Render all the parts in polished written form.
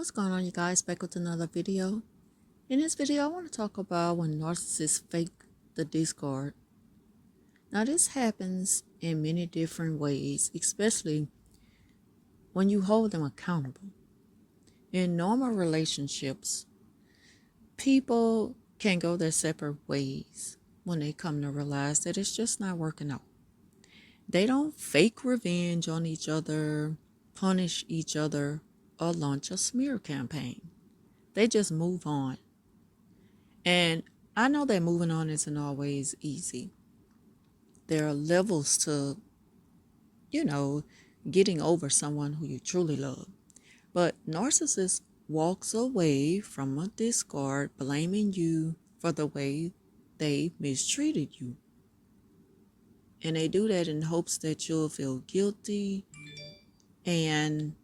What's going on, you guys? Back with another video. In this video, I want to talk about when narcissists fake the discard. Now, this happens in many different ways, especially when you hold them accountable. In normal relationships, people can go their separate ways when they come to realize that it's just not working out. They don't fake revenge on each other, punish each other, or launch a smear campaign. They just move on. And I know that moving on isn't always easy. There are levels to, getting over someone who you truly love. But narcissist walks away from a discard blaming you for the way they mistreated you. And they do that in hopes that you'll feel guilty and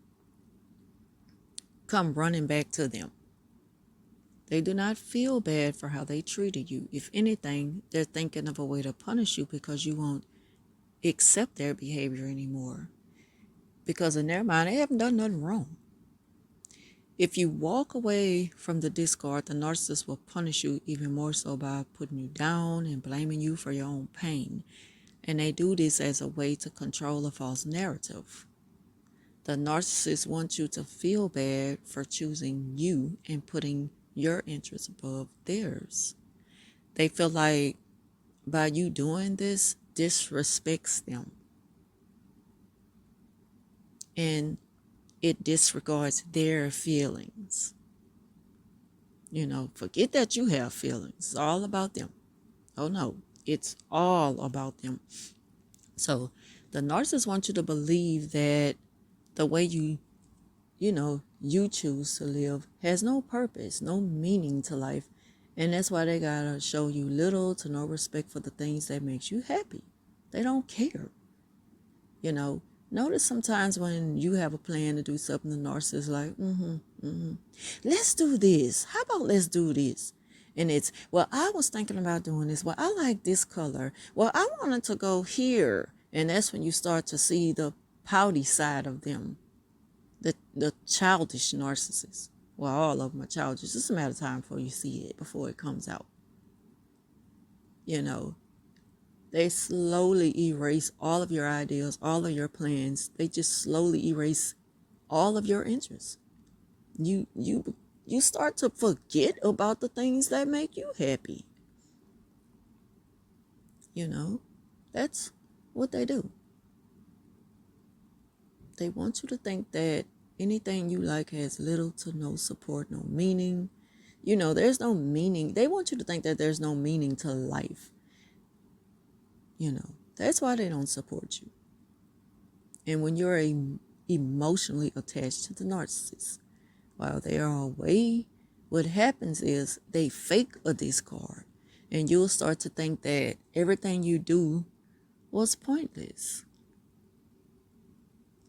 come running back to them. They do not feel bad for how they treated you. If anything, they're thinking of a way to punish you because you won't accept their behavior anymore. Because in their mind, they haven't done nothing wrong. If you walk away from the discard, the narcissist will punish you even more so by putting you down and blaming you for your own pain. And they do this as a way to control a false narrative. The narcissist wants you to feel bad for choosing you and putting your interests above theirs. They feel like by you doing this, disrespects them. And it disregards their feelings. Forget that you have feelings. It's all about them. Oh no, it's all about them. So the narcissist wants you to believe that the way you choose to live has no purpose, no meaning to life. And that's why they gotta show you little to no respect for the things that makes you happy. They don't care. Notice sometimes when you have a plan to do something, the narcissist is like, let's do this. How about let's do this? And it's, well, I was thinking about doing this. Well, I like this color. Well, I wanted to go here. And that's when you start to see the pouty side of them. The childish narcissist. Well, all of them are childish. It's just a matter of time before you see it, before it comes out. They slowly erase all of your ideas, all of your plans. They just slowly erase all of your interests. You start to forget about the things that make you happy. That's what they do. They want you to think that anything you like has little to no support, no meaning. There's no meaning. They want you to think that there's no meaning to life. That's why they don't support you. And when you're emotionally attached to the narcissist, while they are away, what happens is they fake a discard. And you'll start to think that everything you do was pointless.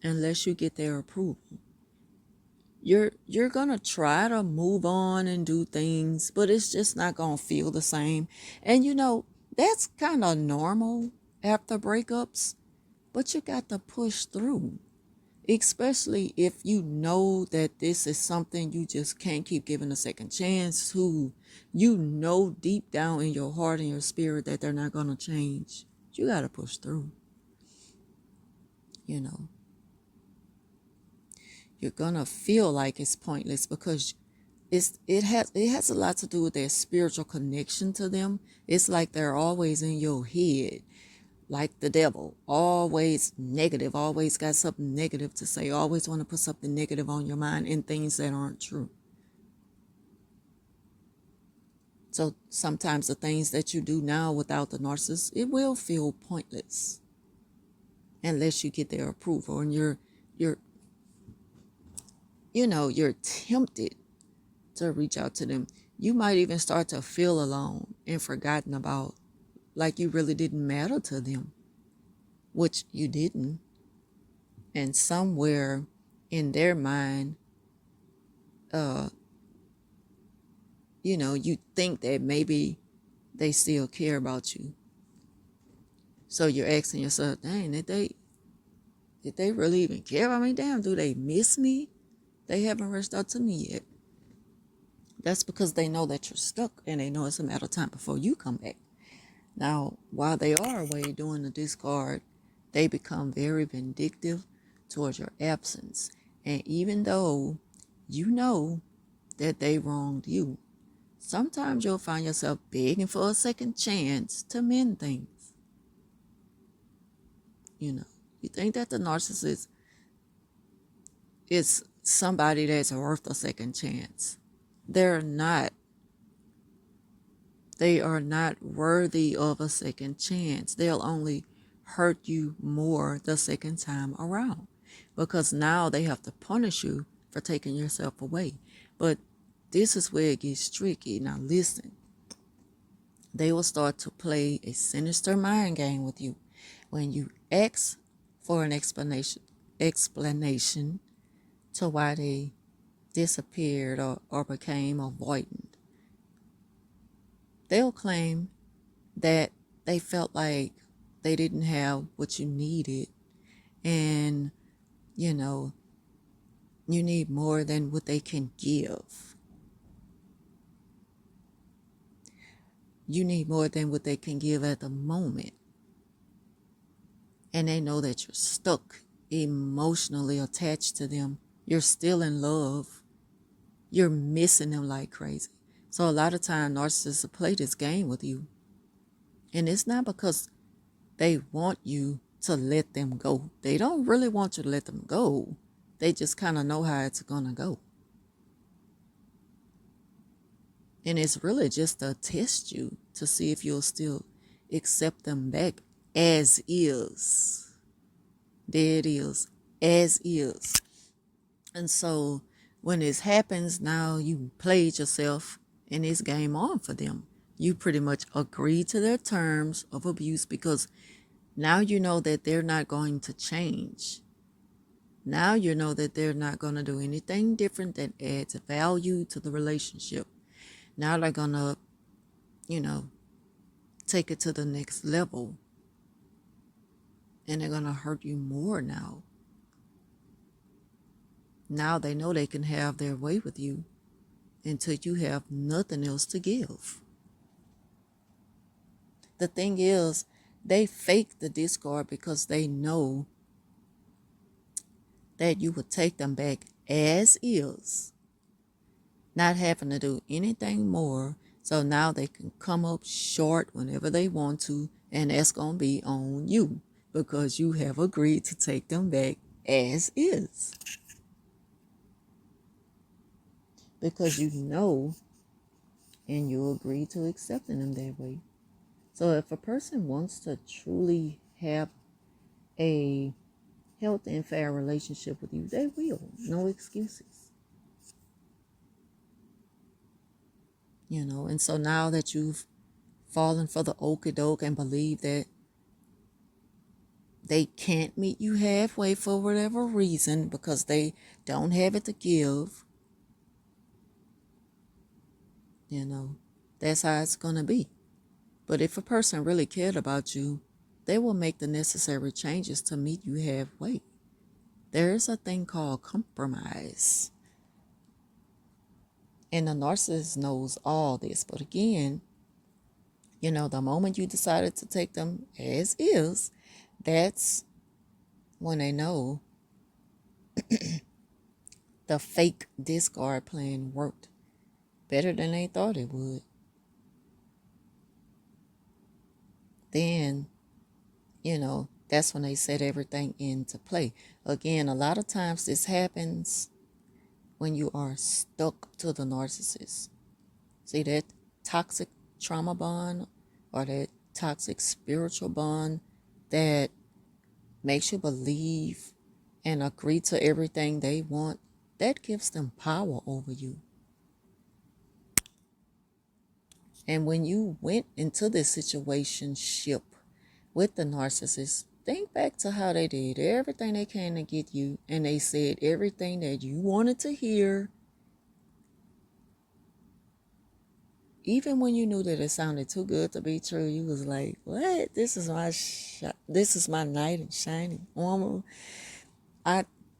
Unless you get their approval. You're going to try to move on and do things, but it's just not going to feel the same. And that's kind of normal after breakups, but you got to push through. Especially if you know that this is something you just can't keep giving a second chance to. Deep down in your heart and your spirit that they're not going to change. You got to push through. You're going to feel like it's pointless because it has a lot to do with their spiritual connection to them. It's like they're always in your head, like the devil, always negative, always got something negative to say, always want to put something negative on your mind and things that aren't true. So sometimes the things that you do now without the narcissist, it will feel pointless unless you get their approval, and you're tempted to reach out to them. You might even start to feel alone and forgotten about, like you really didn't matter to them, which you didn't. And somewhere in their mind, you think that maybe they still care about you. So you're asking yourself, dang, did they really even care about me? Damn, do they miss me? They haven't reached out to me yet. That's because they know that you're stuck and they know it's a matter of time before you come back. Now, while they are away doing the discard, they become very vindictive towards your absence. And even though you know that they wronged you, sometimes you'll find yourself begging for a second chance to mend things. You think that the narcissist is somebody that's worth a second chance. They're not. They are not worthy of a second chance. They'll only hurt you more the second time around, because now they have to punish you for taking yourself away. But this is where it gets tricky. Now listen, they will start to play a sinister mind game with you. When you ask for an explanation to why they disappeared or became avoidant, they'll claim that they felt like they didn't have what you needed, and you need more than what they can give. You need more than what they can give at the moment. And they know that you're stuck, emotionally attached to them. You're still in love. You're missing them like crazy. So a lot of times narcissists will play this game with you. And it's not because they want you to let them go. They don't really want you to let them go. They just kind of know how it's going to go. And it's really just to test you to see if you'll still accept them back as is. There it is, as is. And so when this happens, now you played yourself and it's game on for them. You pretty much agree to their terms of abuse because now you know that they're not going to change. Now you know that they're not going to do anything different that adds value to the relationship. Now they're going to, take it to the next level. And they're going to hurt you more now. Now they know they can have their way with you until you have nothing else to give. The thing is, they fake the discard because they know that you would take them back as is, not having to do anything more. So now they can come up short whenever they want to, and that's going to be on you because you have agreed to take them back as is. Because you know and you agree to accepting them that way. So if a person wants to truly have a healthy and fair relationship with you, they will. No excuses. And so now that you've fallen for the okie doke and believe that they can't meet you halfway for whatever reason because they don't have it to give, that's how it's going to be. But if a person really cared about you, they will make the necessary changes to meet you halfway. There is a thing called compromise. And the narcissist knows all this. But again, the moment you decided to take them as is, that's when they know the fake discard plan worked better than they thought it would. Then, that's when they set everything into play. Again, a lot of times this happens when you are stuck to the narcissist. See, that toxic trauma bond or that toxic spiritual bond that makes you believe and agree to everything they want, that gives them power over you. And when you went into this situationship with the narcissist, think back to how they did everything they can to get you, and they said everything that you wanted to hear. Even when you knew that it sounded too good to be true, you was like, "What? This is my night and shining armor.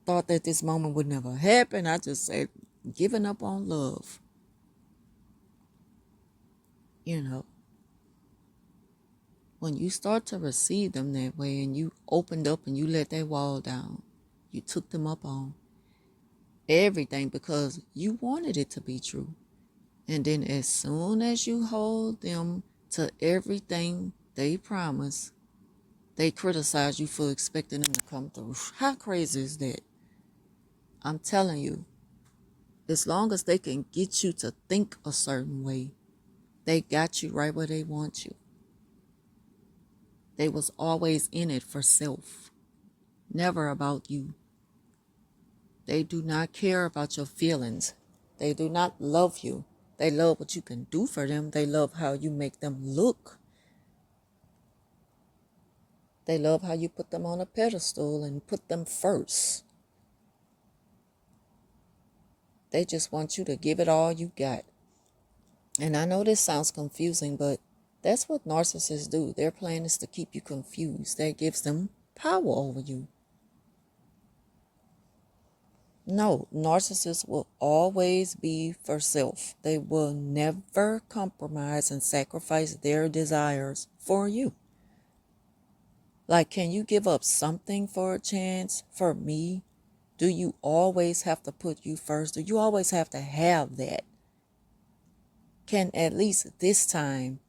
thought that this moment would never happen. I just said, giving up on love. You know, when you start to receive them that way and you opened up and you let that wall down, you took them up on everything because you wanted it to be true. And then as soon as you hold them to everything they promise, they criticize you for expecting them to come through. How crazy is that? I'm telling you, as long as they can get you to think a certain way, they got you right where they want you. They was always in it for self, never about you. They do not care about your feelings. They do not love you. They love what you can do for them. They love how you make them look. They love how you put them on a pedestal and put them first. They just want you to give it all you got. And I know this sounds confusing, but that's what narcissists do. Their plan is to keep you confused. That gives them power over you. No, narcissists will always be for self. They will never compromise and sacrifice their desires for you. Like, can you give up something for a chance for me? Do you always have to put you first? Do you always have to have that? Can at least this time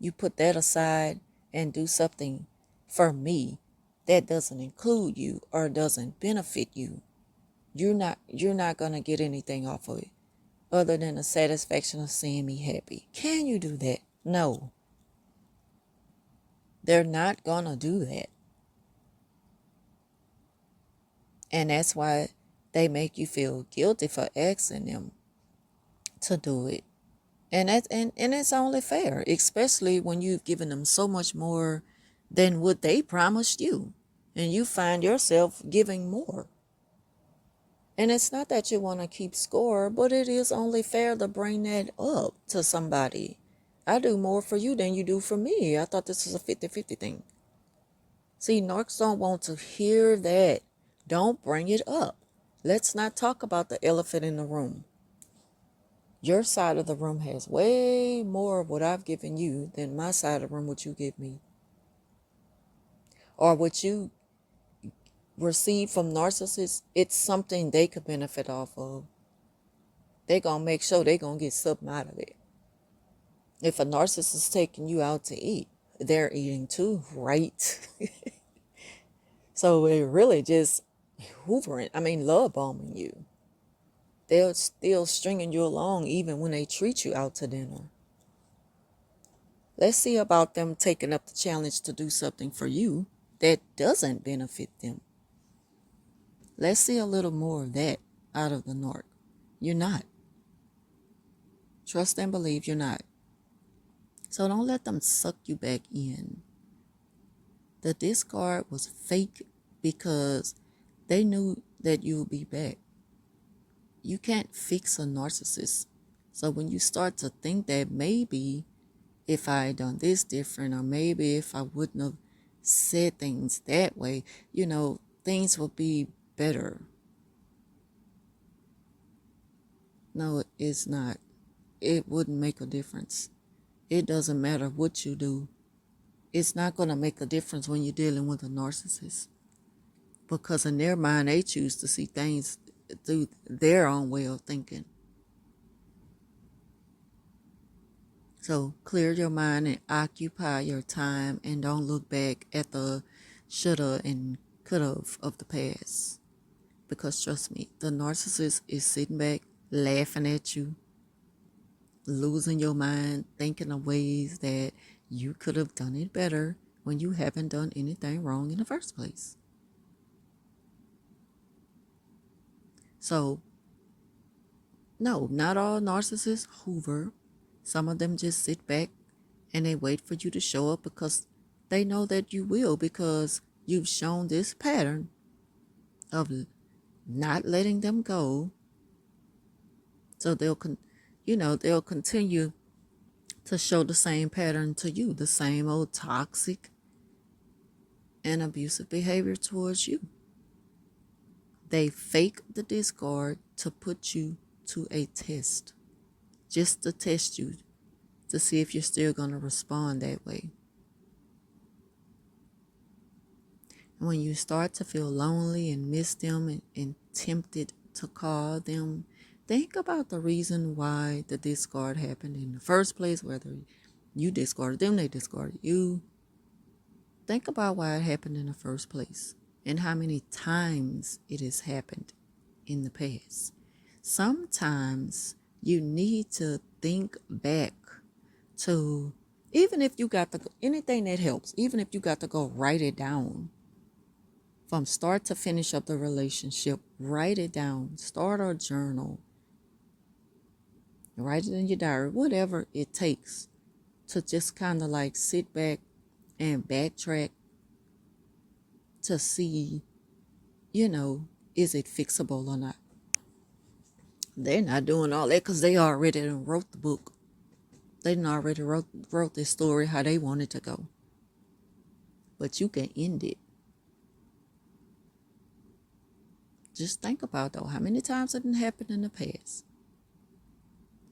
you put that aside and do something for me that doesn't include you or doesn't benefit you? You're not gonna get anything off of it other than the satisfaction of seeing me happy. Can you do that? No. They're not gonna do that. And that's why they make you feel guilty for asking them to do it. And it's only fair, especially when you've given them so much more than what they promised you. And you find yourself giving more. And it's not that you want to keep score, but it is only fair to bring that up to somebody. I do more for you than you do for me. I thought this was a 50-50 thing. See, narcs don't want to hear that. Don't bring it up. Let's not talk about the elephant in the room. Your side of the room has way more of what I've given you than my side of the room what you give me. Or what you receive from narcissists, it's something they could benefit off of. They're going to make sure they're going to get something out of it. If a narcissist is taking you out to eat, they're eating too, right? So they're really just love bombing you. They're still stringing you along even when they treat you out to dinner. Let's see about them taking up the challenge to do something for you that doesn't benefit them. Let's see a little more of that out of the narc. You're not. Trust and believe you're not. So don't let them suck you back in. The discard was fake because they knew that you would be back. You can't fix a narcissist. So when you start to think that maybe if I had done this different, or maybe if I wouldn't have said things that way, things would be better. No, it's not. It wouldn't make a difference. It doesn't matter what you do. It's not going to make a difference when you're dealing with a narcissist. Because in their mind, they choose to see things through their own way of thinking. So clear your mind and occupy your time and don't look back at the shoulda and coulda of the past. Because trust me, the narcissist is sitting back, laughing at you, losing your mind, thinking of ways that you could have done it better when you haven't done anything wrong in the first place. So, no, not all narcissists hoover. Some of them just sit back and they wait for you to show up because they know that you will, because you've shown this pattern of not letting them go. So they'll continue to show the same pattern to you, the same old toxic and abusive behavior towards you. They fake the discard to put you to a test, just to test you, to see if you're still going to respond that way. And when you start to feel lonely and miss them and tempted to call them, think about the reason why the discard happened in the first place, whether you discarded them, they discarded you. Think about why it happened in the first place and how many times it has happened in the past. Sometimes you need to think back to, even if you got to, anything that helps, even if you got to go write it down from start to finish of the relationship, write it down, start a journal, write it in your diary, whatever it takes to just kind of like sit back and backtrack to see, is it fixable or not? They're not doing all that because they already wrote the book. They already wrote this story how they want it to go. But you can end it. Just think about, though, how many times it didn't happen in the past.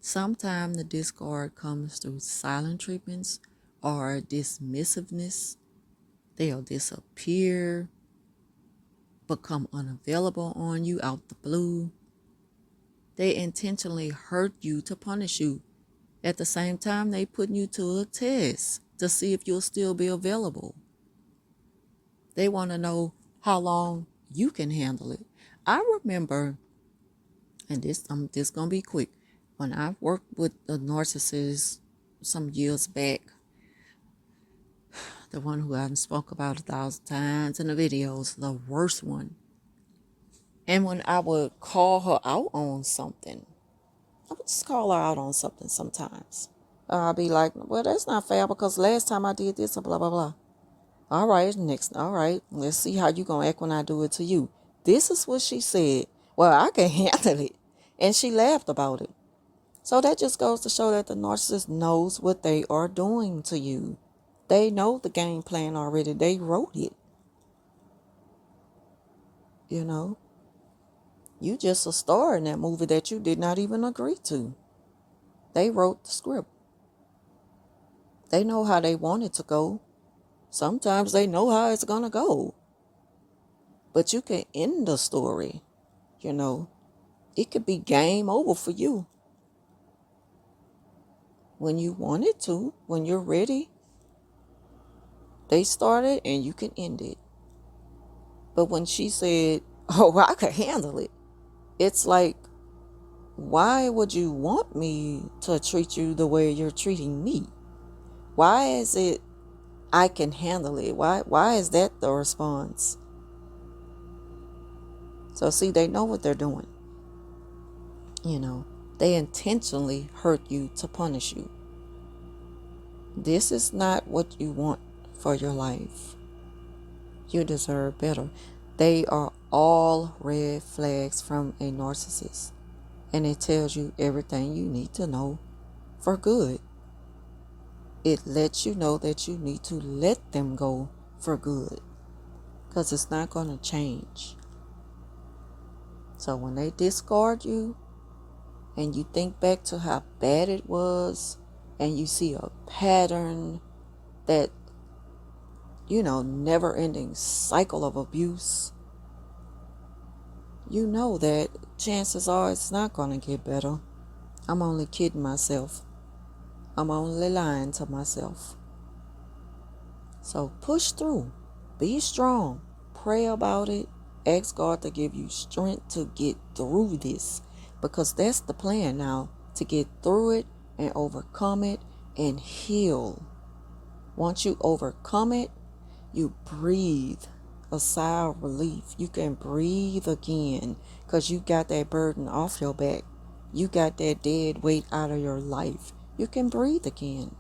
Sometimes the discard comes through silent treatments or dismissiveness. They'll disappear, become unavailable on you out the blue. They intentionally hurt you to punish you. At the same time, they putting you to a test to see if you'll still be available. They want to know how long you can handle it. I remember, and this gonna be quick, when I worked with a narcissist some years back, the one who I spoke about 1,000 times in the videos, the worst one. And when I would call her out on something, I would just call her out on something sometimes. I'll be like, well, that's not fair because last time I did this, blah, blah, blah. All right, all right, let's see how you going to act when I do it to you. This is what she said. Well, I can handle it. And she laughed about it. So that just goes to show that the narcissist knows what they are doing to you. They know the game plan already. They wrote it. You just a star in that movie that you did not even agree to. They wrote the script. They know how they want it to go. Sometimes they know how it's going to go. But you can end the story, It could be game over for you. When you want it to, when you're ready, they started and you can end it. But when she said, oh, I could handle it, it's like, why would you want me to treat you the way you're treating me? Why is it I can handle it? Why is that the response? So see, they know what they're doing. They intentionally hurt you to punish you. This is not what you want for your life. You deserve better. They are all red flags from a narcissist. And it tells you everything you need to know for good. It lets you know that you need to let them go for good. Because it's not going to change. So when they discard you and you think back to how bad it was and you see a pattern that, never-ending cycle of abuse, you know that chances are it's not going to get better. I'm only kidding myself. I'm only lying to myself. So push through. Be strong. Pray about it. Ask God to give you strength to get through this. Because that's the plan now. To get through it and overcome it and heal. Once you overcome it, you breathe a sigh of relief. You can breathe again because you got that burden off your back. You got that dead weight out of your life. You can breathe again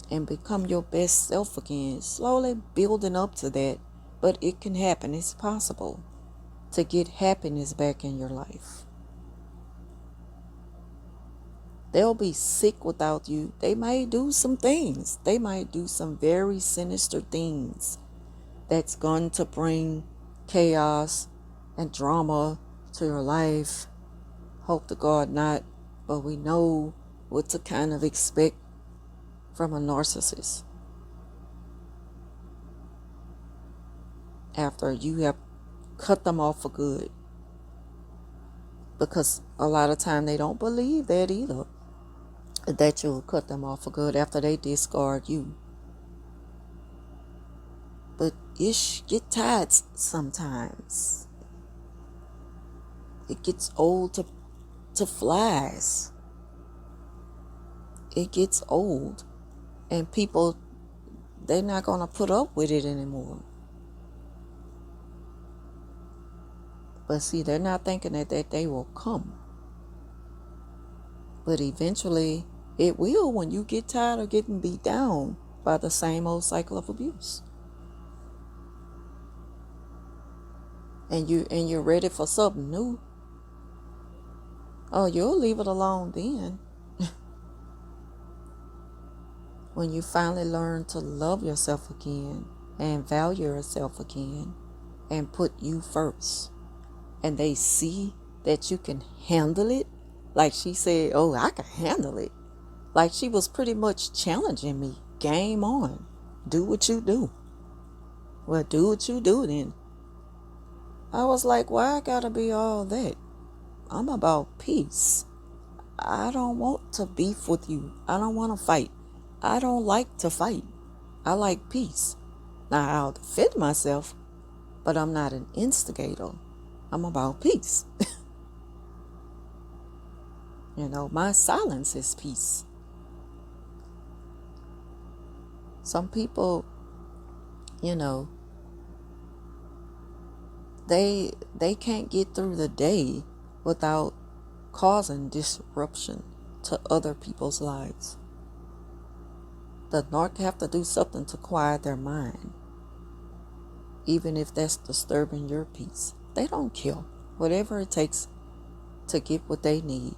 and become your best self again, slowly building up to that. But it can happen. It's possible to get happiness back in your life. They'll be sick without you. They might do some things. They might do some very sinister things that's going to bring chaos and drama to your life. Hope to God not, but we know what to kind of expect from a narcissist after you have cut them off for good. Because a lot of time they don't believe that either, that you'll cut them off for good after they discard you. But ish get tired sometimes. It gets old to flies. It gets old. And people, they're not going to put up with it anymore. But see, they're not thinking that day will come. But eventually, it will when you get tired of getting beat down by the same old cycle of abuse. And you're ready for something new. Oh, you'll leave it alone then. When you finally learn to love yourself again and value yourself again and put you first. And they see that you can handle it. Like she said, oh, I can handle it. Like she was pretty much challenging me. Game on. Do what you do. Well, do what you do then. I was like, why I gotta be all that? I'm about peace. I don't want to beef with you. I don't want to fight. I don't like to fight. I like peace. Now, I'll defend myself, but I'm not an instigator. I'm about peace. My silence is peace. Some people, they can't get through the day without causing disruption to other people's lives. The narc have to do something to quiet their mind, even if that's disturbing your peace. They don't care. Whatever it takes to get what they need.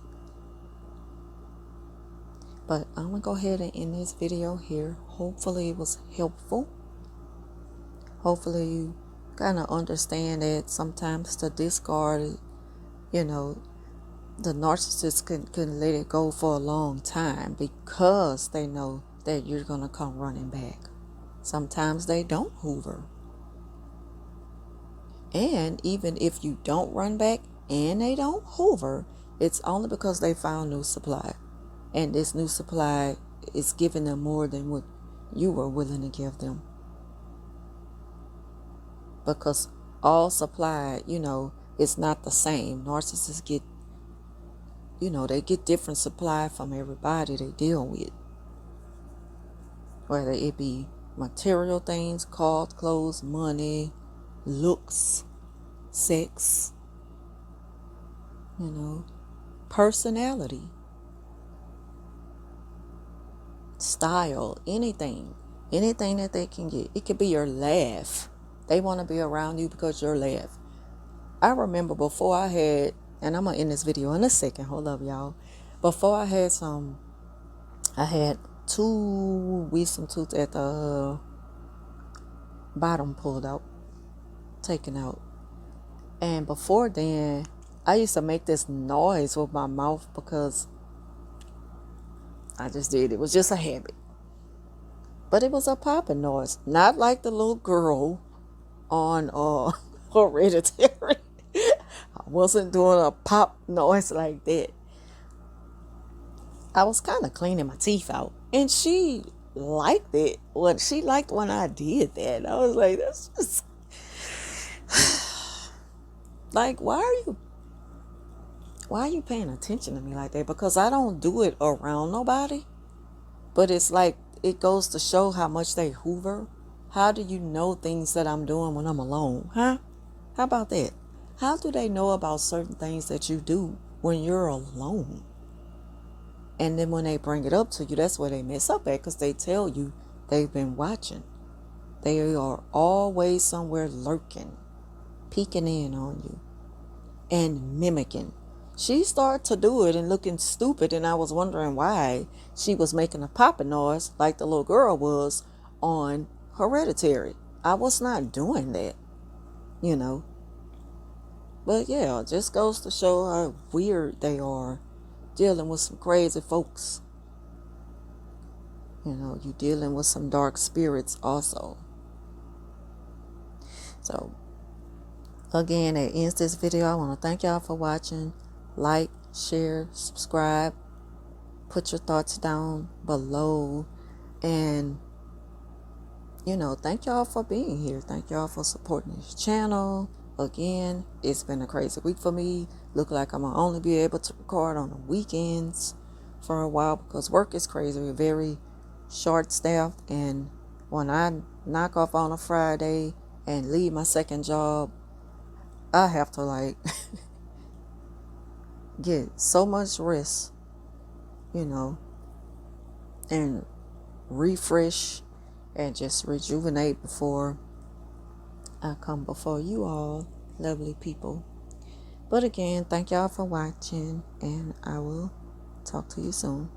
But I'm going to go ahead and end this video here. Hopefully it was helpful. Hopefully you kind of understand that sometimes to discard, the narcissist can let it go for a long time because they know that you're going to come running back. Sometimes they don't hoover. And even if you don't run back and they don't hoover, it's only because they found new supply. And this new supply is giving them more than what you were willing to give them. Because all supply, it's not the same. Narcissists get, they get different supply from everybody they deal with. Whether it be material things, cars, clothes, money, looks, sex, personality, style, anything that they can get. It could be your laugh. They want to be around you because your laugh. I remember before I had, and I'm going to end this video in a second. Hold up, y'all. Before I had I had 2 wisdom tooth at the bottom pulled out, taken out. And before then, I used to make this noise with my mouth because I just did. It was just a habit. But it was a popping noise. Not like the little girl on Hereditary. I wasn't doing a pop noise like that. I was kind of cleaning my teeth out. And she liked it. She liked when I did that. I was like, that's just... like, why are you paying attention to me like that? Because I don't do it around nobody. But it's like, it goes to show how much they hoover. How do you know things that I'm doing when I'm alone? Huh? How about that? How do they know about certain things that you do when you're alone? And then when they bring it up to you, that's where they mess up at, because they tell you they've been watching. They are always somewhere lurking, peeking in on you, and mimicking. She started to do it and looking stupid, and I was wondering why she was making a popping noise like the little girl was on Hereditary. I was not doing that, you know. But yeah, it just goes to show how weird they are dealing with some crazy folks. You know, you dealing with some dark spirits also. So again, that ends this video. I want to thank y'all for watching. Like, share, subscribe. Put your thoughts down below. And, you know, thank y'all for being here. Thank y'all for supporting this channel. Again, it's been a crazy week for me. Look like I'm going to only be able to record on the weekends for a while because work is crazy. We're very short-staffed. And when I knock off on a Friday and leave my second job, I have to like get so much rest, you know, and refresh and just rejuvenate before I come before you all, lovely people. But again, thank y'all for watching, and I will talk to you soon.